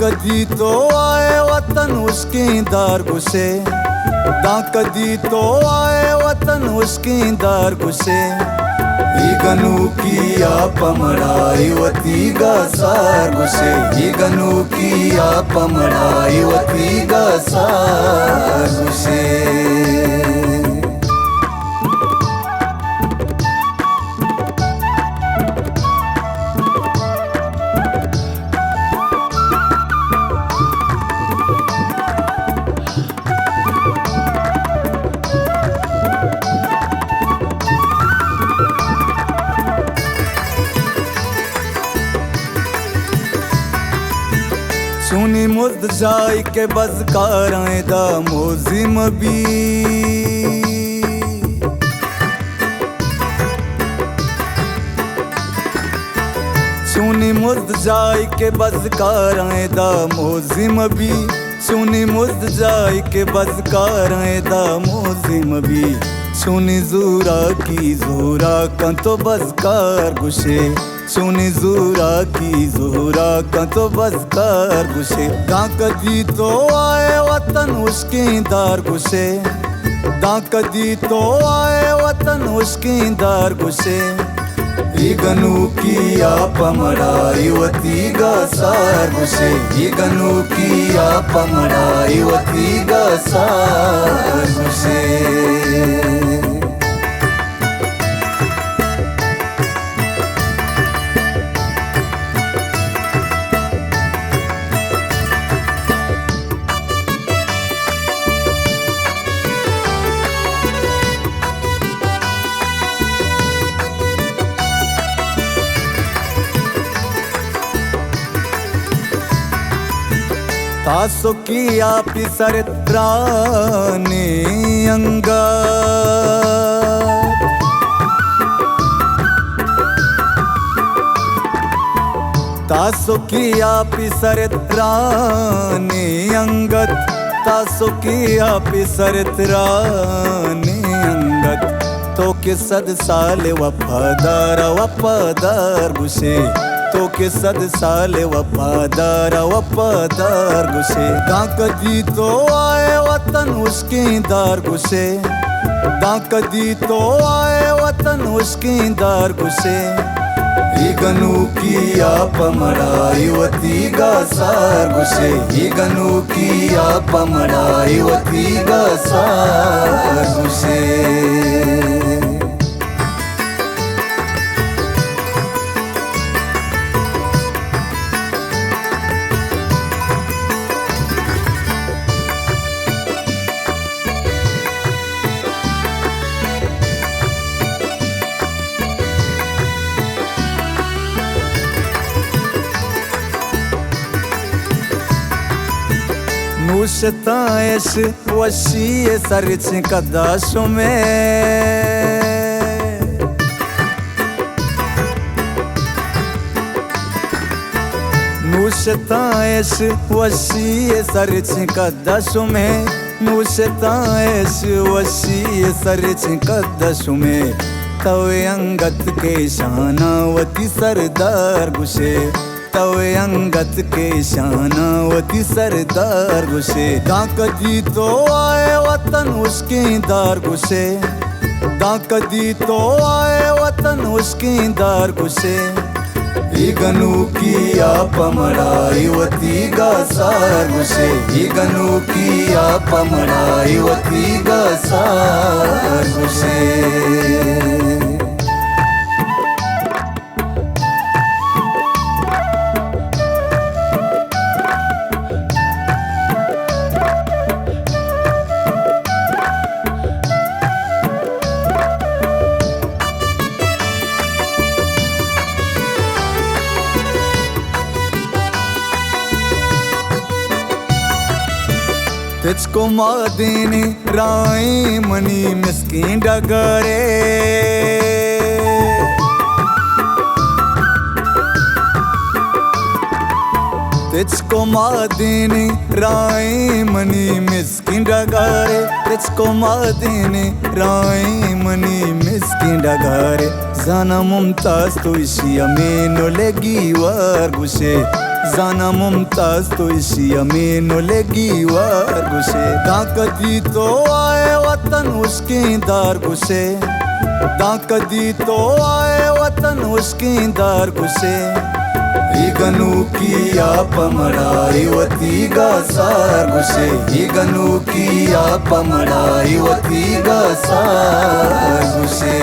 कदी तो आए वतन उसकी दार गुसे, कदी तो आए वतन उसकी दार गुसे। गनु की आप मड़ाई वती गा सार गुसे, गनु की आप मड़ाई वती गा सार गुसे। सुनी मुद जाई के बज़कारां दा मोज़िम भी, सुनी मुद जाई के बज़कारां दा मोज़िम भी, सुनी मुद जाई के बज़कारां दा मोज़िम भी। सुनी ज़ूरा की ज़ूरा कंतो बज़कार गुशे, सुनी ज़ूरा की ज़ूरा कंतो बज़कार गुशे। कदी तो आए वतन उसकी दार गुशे, कदी तो आए वतन उसकी दार गुशे। गनु की आप मड़ाई वती गा सार गुशे, गनु की आप मड़ाई वती गा सार गुशे। तासो की आप सरत्राने अंगा, तासो की आप सरत्राने अंगत, तासो की आप सरत्राने अंगत। तो के सद साल वफादार वफादार गुशे, तो के सद साल वफादार वफादार गुशे। कदी तो आए वतन उसकी दार गुशे, कदी तो आए वतन उसकी दार गुशे। गनु की आप मड़ाई वती गा सार गुशे, गनु की आप मड़ाई वती गा सार गुशे। नुशताएश वशी सरच कदाशों में, नुशताएश वशी सरच कदाशों में, नुशताएश वशी सरच कदाशों में। तवे अंगत के शानावती सरदार गुशे, तवे अंगत के शानावती सरदार गुशे। कदी तो आए वतन उसकी दार गुशे, कदी तो आए वतन उसकी दार गुशे। गनु की आप मड़ाई वती गा सार गुशे, गनु की आप मड़ाई वती गा सार गुशे। तुझको मादीनी राई मनी मिस्कीन डगरे, तुझको मादीनी राई मनी मिस्कीन डगरे, तुझको मादीनी राई मनी मिस्कीन डगरे। जाना मुमताज तो इसी अमीनो लगी वार गुशे, जाना मुमताज तो इसी अमीन लेगी वार गुसे कदी तो आए वतन उसके दार गुसे कदी तो आए वतन उसके दार गुसे गनु की आप मड़ाई वती गा सार गुसे गनु की आप मड़ाई वती गा सार गुसे